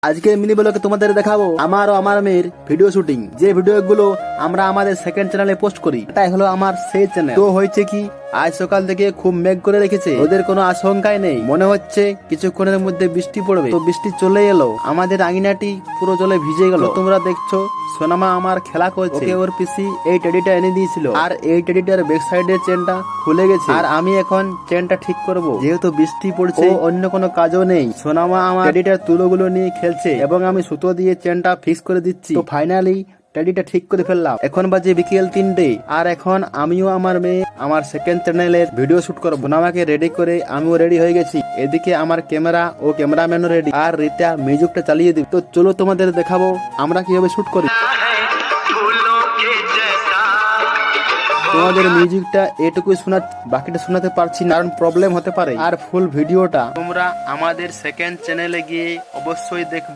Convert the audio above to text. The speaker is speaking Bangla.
আজকের মিনি ব্লগে তোমাদের দেখাবো আমার ও আমার মেয়ের ভিডিও শুটিং, যে ভিডিও গুলো আমরা আমাদের সেকেন্ড চ্যানেলে পোস্ট করি। এটাই হলো আমার সেই চ্যানেল। তো হয়েছে কি, আজ সকাল থেকে খুব মেঘ করে রেখেছে, ওদের কোনো আশঙ্কাই নেই, মনে হচ্ছে কিছুক্ষণের মধ্যে বৃষ্টি পড়বে। তো বৃষ্টি চলে এলো, আমাদের আঙিনাটি পুরো জলে ভিজে গেল। তোমরা দেখছো সোনামা আমার খেলা করছে, ওকে ওর পিসি এই টেডিটা এনে দিয়েছিল, আর এই টেডিটার ব্যাক সাইডের চেনটা খুলে গেছে, আর আমি এখন চেনটা ঠিক করব। যেহেতু বৃষ্টি পড়ছে, অন্য কোনো কাজও নেই, সোনামা আমার টেডিটার তুলোগুলো নিয়ে খেলছে এবং আমি সুতো দিয়ে চেনটা ফিক্স করে দিচ্ছি। তো ফাইনালি টেডিটা ঠিক করে ফেললাম। এখন বাজে বিকেল 3টে, আর এখন আমিও আমার মেয়ে আমার সেকেন্ড চ্যানেলের ভিডিও শুট করবো। সোনামাকে রেডি করে আমিও রেডি হয়ে গেছি, এদিকে আমার ক্যামেরা ও ক্যামেরাম্যানও রেডি, আর রিতা মিউজিকটা চালিয়ে দিই। তো চলো তোমাদের দেখাবো আমরা কিভাবে শুট করি। তোমাদের মিউজিকটা এটুকুই শোনা, বাকিটা শোনাতে পারছি না কারণ প্রবলেম হতে পারে। আর ফুল ভিডিওটা তোমরা আমাদের সেকেন্ড চ্যানেলে গিয়ে অবশ্যই দেখবে।